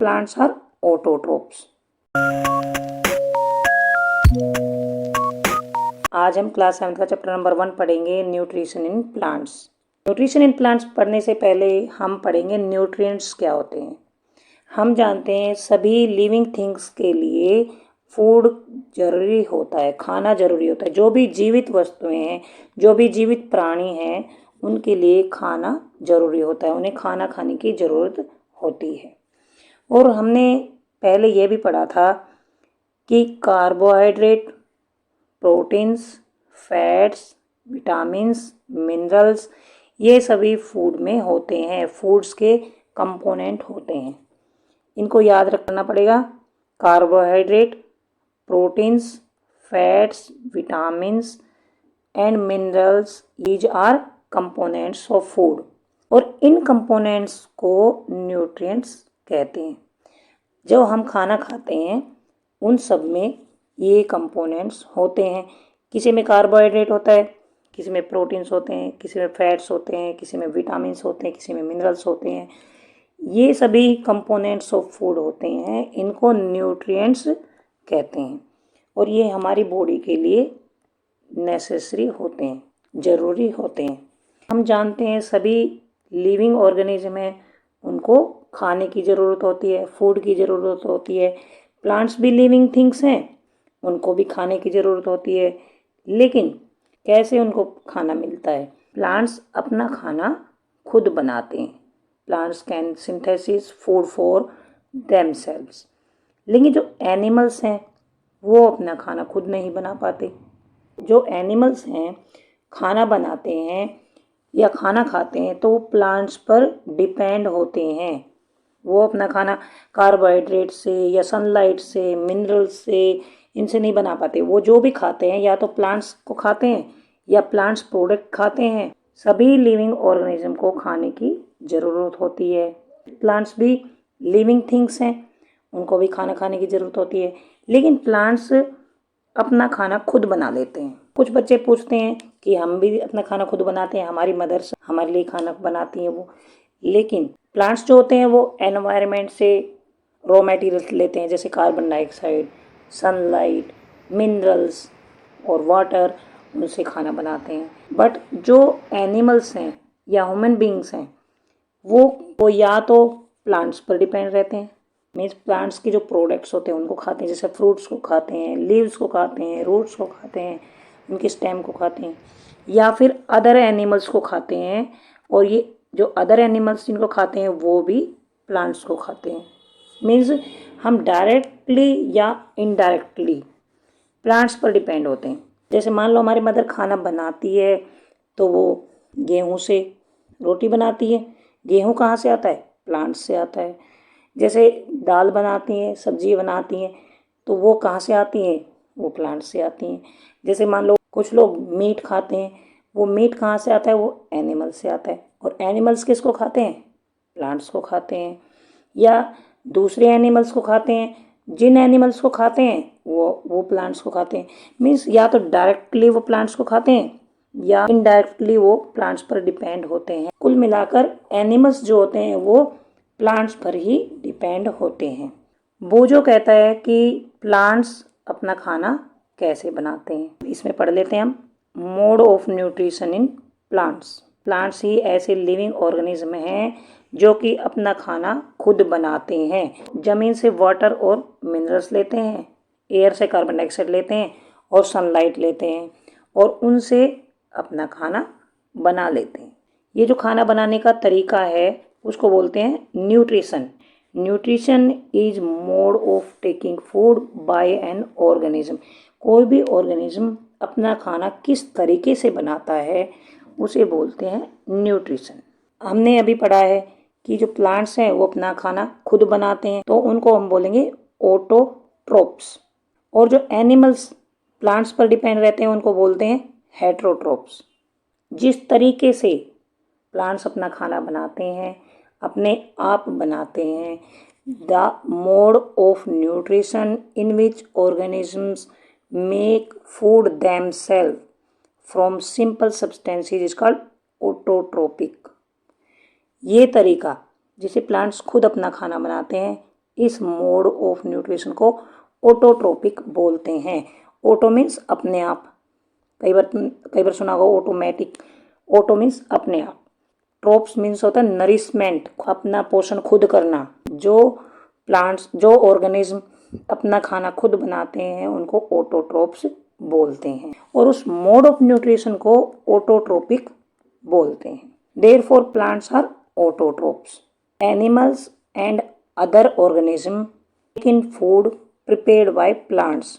Plants are autotrophs. आज हम class 7 का चैप्टर नंबर 1 पढ़ेंगे, nutrition in plants. Nutrition in plants पढ़ने से पहले हम पढ़ेंगे न्यूट्रिएंट्स क्या होते हैं। हम जानते हैं सभी लिविंग थिंग्स के लिए फूड जरूरी होता है, खाना जरूरी होता है। जो भी जीवित वस्तुएं हैं, जो भी जीवित प्राणी हैं, उनके लिए खाना जरूरी होता है, उन्हें खाना खाने की ज़रूरत होती है। और हमने पहले ये भी पढ़ा था कि carbohydrate, proteins, fats, vitamins, minerals, ये सभी फूड में होते हैं, फूड्स के कंपोनेंट होते हैं। इनको याद रखना पड़ेगा। Carbohydrate, proteins, fats, vitamins and minerals, these are components of food. और इन कंपोनेंट्स को न्यूट्रिएंट्स कहते हैं। जब हम खाना खाते हैं उन सब में ये कंपोनेंट्स होते हैं। किसी में कार्बोहाइड्रेट होता है, किसी में प्रोटीन्स होते हैं, किसी में फैट्स होते हैं, किसी में विटामिन्स होते हैं, किसी में मिनरल्स होते हैं। ये सभी कंपोनेंट्स ऑफ फूड होते हैं, इनको न्यूट्रिएंट्स कहते हैं। और ये हमारी बॉडी के लिए नेसेसरी होते हैं, ज़रूरी होते हैं। हम जानते हैं सभी लिविंग ऑर्गेनिज्म हैं, उनको खाने की ज़रूरत होती है, फूड की ज़रूरत होती है। प्लांट्स भी लिविंग थिंग्स हैं, उनको भी खाने की ज़रूरत होती है। लेकिन कैसे उनको खाना मिलता है? प्लांट्स अपना खाना खुद बनाते हैं। Plants can synthesis food for themselves. लेकिन जो एनिमल्स हैं वो अपना खाना खुद नहीं बना पाते। जो एनिमल्स हैं खाना बनाते हैं या खाना खाते हैं तो वो प्लांट्स पर डिपेंड होते हैं। वो अपना खाना कार्बोहाइड्रेट से या सनलाइट से, मिनरल्स से, इनसे नहीं बना पाते। वो जो भी खाते हैं या तो प्लांट्स को खाते हैं या प्लांट्स प्रोडक्ट खाते हैं। सभी लिविंग ऑर्गेनिज्म को खाने की ज़रूरत होती है। प्लांट्स भी लिविंग थिंग्स हैं, उनको भी खाना खाने की ज़रूरत होती है। लेकिन प्लांट्स अपना खाना खुद बना लेते हैं। कुछ बच्चे पूछते हैं कि हम भी अपना खाना खुद बनाते हैं, हमारी मदर्स हमारे लिए खाना बनाती हैं वो। लेकिन प्लांट्स जो होते हैं वो एनवायरनमेंट से रॉ मटेरियल्स लेते हैं, जैसे कार्बन डाइऑक्साइड, सनलाइट, मिनरल्स और वाटर, उनसे खाना बनाते हैं। बट जो एनिमल्स हैं या ह्यूमन बींग्स हैं वो या तो प्लांट्स पर डिपेंड रहते हैं, मीन्स प्लांट्स के जो प्रोडक्ट्स होते हैं उनको खाते हैं, जैसे फ्रूट्स को खाते हैं, लीव्स को खाते हैं, रूट्स को खाते हैं, उनके स्टेम को खाते हैं, या फिर अदर एनिमल्स को खाते हैं। और ये जो अदर एनिमल्स जिनको खाते हैं वो भी प्लांट्स को खाते हैं। मीन्स हम डायरेक्टली या इनडायरेक्टली प्लांट्स पर डिपेंड होते हैं। जैसे मान लो हमारी मदर खाना बनाती है तो वो गेहूं से रोटी बनाती है। गेहूं कहाँ से आता है? प्लांट्स से आता है। जैसे दाल बनाती हैं, सब्जी बनाती हैं, तो वो कहाँ से आती हैं? वो प्लांट से आती हैं। जैसे मान लो कुछ लोग मीट खाते हैं, वो मीट कहाँ से आता है? वो एनिमल से आता है। और एनिमल्स किसको खाते हैं? प्लांट्स को खाते हैं। या दूसरे एनिमल्स को खाते हैं। जिन एनिमल्स को खाते हैं वो प्लांट्स को खाते हैं। मीन्स या तो डायरेक्टली वो प्लांट्स को खाते हैं या इनडायरेक्टली वो प्लांट्स पर डिपेंड होते हैं। कुल मिलाकर एनिमल्स जो होते हैं वो प्लांट्स पर ही डिपेंड होते हैं। बोजो कहता है कि प्लांट्स अपना खाना कैसे बनाते हैं, इसमें पढ़ लेते हैं हम। Mode of nutrition in plants. Plants ही ऐसे लिविंग ऑर्गेनिज्म हैं जो कि अपना खाना खुद बनाते हैं। ज़मीन से वाटर और मिनरल्स लेते हैं, एयर से कार्बन डाइऑक्साइड लेते हैं और सनलाइट लेते हैं और उनसे अपना खाना बना लेते हैं। ये जो खाना बनाने का तरीका है उसको बोलते हैं nutrition. Nutrition is mode of taking food by an organism. कोई भी ऑर्गेनिज्म अपना खाना किस तरीके से बनाता है उसे बोलते हैं न्यूट्रिशन। हमने अभी पढ़ा है कि जो प्लांट्स हैं वो अपना खाना खुद बनाते हैं, तो उनको हम बोलेंगे ऑटोट्रोप्स। और जो एनिमल्स प्लांट्स पर डिपेंड रहते हैं उनको बोलते हैं हेटरोट्रोप्स। जिस तरीके से प्लांट्स अपना खाना बनाते हैं, अपने आप बनाते हैं, the mode of nutrition in which organisms make food themselves from simple substances is called autotrophic. ये तरीका जिसे प्लांट्स खुद अपना खाना बनाते हैं इस मोड ऑफ न्यूट्रिशन को ऑटोट्रोपिक बोलते हैं। ऑटो मीन्स अपने आप, कई बार सुना होगा ऑटोमेटिक। ऑटो मीन्स अपने आप। ट्रोप्स मीन्स होता है नरिशमेंट, अपना पोषण खुद करना। जो ऑर्गेनिज्म अपना खाना खुद बनाते हैं उनको ऑटोट्रोप्स बोलते हैं, और उस मोड ऑफ न्यूट्रिशन को ऑटोट्रोपिक बोलते हैं। Therefore plants are autotrophs. Animals and other organism in food prepared by plants.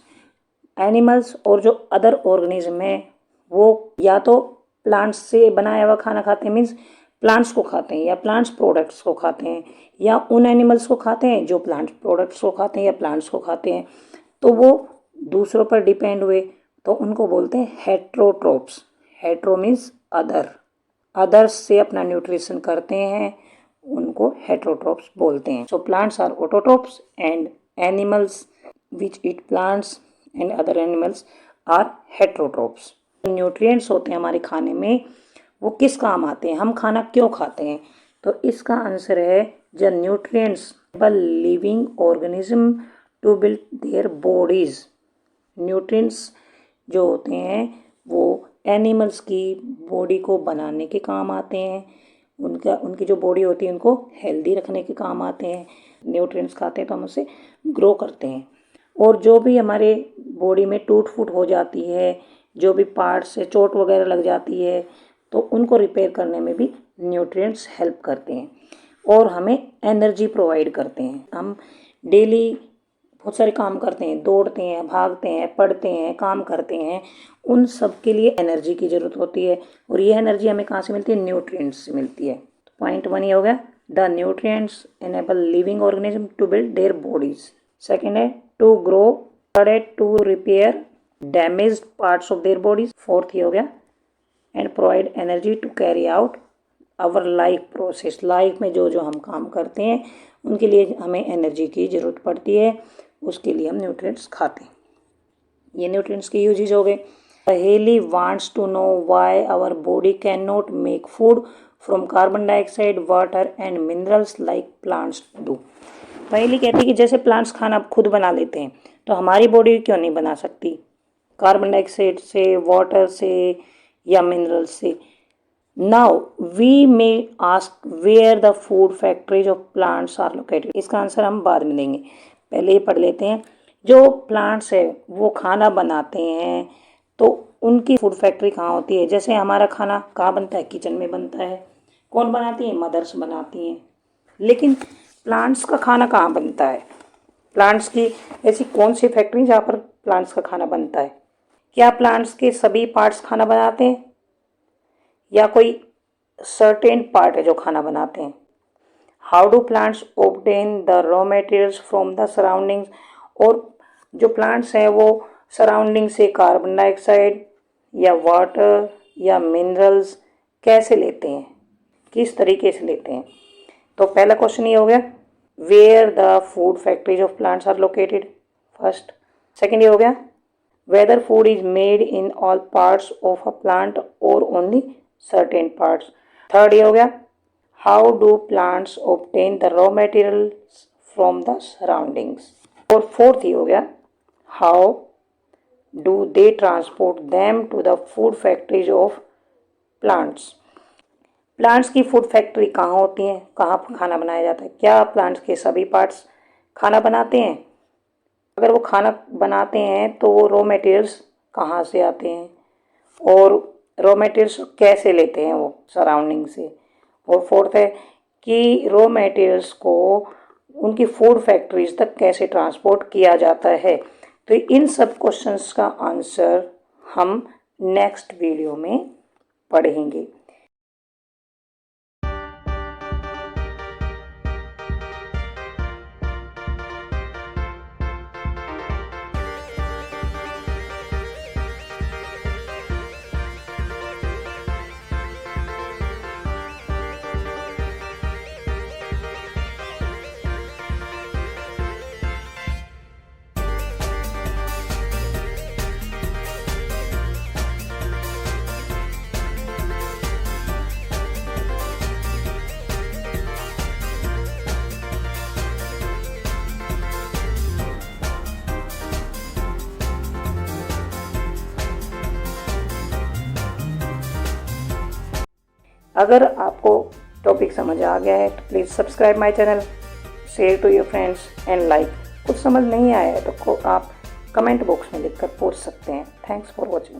Animals और जो अदर ऑर्गेनिज्म है वो या तो प्लांट्स से बनाया हुआ खाना खाते हैं, मीन्स प्लांट्स को खाते हैं या प्लांट्स प्रोडक्ट्स को खाते हैं, या उन एनिमल्स को खाते हैं जो प्लांट्स प्रोडक्ट्स को खाते हैं या प्लांट्स को खाते हैं। तो वो दूसरों पर डिपेंड हुए तो उनको बोलते हैं heterotrophs. Hetero means other, others से अपना न्यूट्रिशन करते हैं, उनको हेट्रोट्रोप्स बोलते हैं। So plants are autotrophs and animals which eat plants and other animals are heterotrophs. Nutrients होते हैं हमारे खाने में, वो किस काम आते हैं, हम खाना क्यों खाते हैं? तो इसका आंसर है the nutrients living organism to build their bodies. Nutrients जो होते हैं वो एनिमल्स की बॉडी को बनाने के काम आते हैं, उनकी जो बॉडी होती है उनको हेल्दी रखने के काम आते हैं। न्यूट्रिएंट्स खाते हैं तो हम उससे ग्रो करते हैं, और जो भी हमारे बॉडी में टूट फूट हो जाती है, जो भी पार्ट्स से चोट वगैरह लग जाती है, तो उनको रिपेयर करने में भी न्यूट्रिएंट्स हेल्प करते हैं और हमें एनर्जी प्रोवाइड करते हैं। हम डेली बहुत सारे काम करते हैं, दौड़ते हैं, भागते हैं, पढ़ते हैं, काम करते हैं, उन सब के लिए एनर्जी की ज़रूरत होती है, और ये एनर्जी हमें कहाँ से मिलती है? न्यूट्रिएंट्स से मिलती है। तो पॉइंट 1 ये हो गया, the nutrients enable living organism to build their bodies. Second है टू ग्रो। थर्ड है to repair damaged parts of their bodies. Fourth ये हो गया and provide energy to carry out our life process. Life में जो जो हम काम करते हैं उनके लिए हमें एनर्जी की ज़रूरत पड़ती है, उसके लिए हम न्यूट्रिएंट्स खाते हैं। ये न्यूट्रिएंट्स के यूजेज हो गए। Paheli wants to know why our body can not make food from carbon dioxide, water and minerals like plants do. Paheli कहती है कि जैसे प्लांट्स खाना खुद बना लेते हैं तो हमारी बॉडी क्यों नहीं बना सकती, कार्बन डाइऑक्साइड से, वाटर से या मिनरल्स से। Now we may ask where the food factories of plants are located. इसका आंसर हम बाद में देंगे, पहले ये पढ़ लेते हैं। जो प्लांट्स है वो खाना बनाते हैं तो उनकी फूड फैक्ट्री कहाँ होती है? जैसे हमारा खाना कहाँ बनता है? किचन में बनता है। कौन बनाती है? मदर्स बनाती हैं। लेकिन प्लांट्स का खाना कहाँ बनता है? प्लांट्स की ऐसी कौन सी फैक्ट्री जहाँ पर प्लांट्स का खाना बनता है? क्या प्लांट्स के सभी पार्ट्स खाना बनाते हैं या कोई सर्टेन पार्ट है जो खाना बनाते हैं? How do plants obtain the raw materials from the surroundings. और जो प्लांट्स हैं वो सराउंडिंग से कार्बन डाइऑक्साइड या वाटर या मिनरल्स कैसे लेते हैं, किस तरीके से लेते हैं? तो पहला क्वेश्चन ये हो गया, where the food factories of plants are located, first. Second ये हो गया, whether food is made in all parts of a plant or only certain parts. Third ये हो गया, how do plants obtain the raw materials from the surroundings. और fourth ये हो गया, how do they transport them to the food factories of plants. Plants की food factory कहाँ होती है, कहाँ खाना बनाया जाता है? क्या प्लांट्स के सभी पार्ट्स खाना बनाते हैं? अगर वो खाना बनाते हैं तो वो रॉ मटेरियल्स कहाँ से आते हैं, और रॉ मटेरियल्स कैसे लेते हैं वो सराउंडिंग से? और फोर्थ है कि रॉ मटेरियल्स को उनकी फूड फैक्ट्रीज तक कैसे ट्रांसपोर्ट किया जाता है। तो इन सब क्वेश्चंस का आंसर हम नेक्स्ट वीडियो में पढ़ेंगे। अगर आपको टॉपिक समझ आ गया है तो please subscribe my channel, share to your friends and like. कुछ समझ नहीं आया है तो आप कमेंट बॉक्स में लिखकर पूछ सकते हैं। Thanks for watching.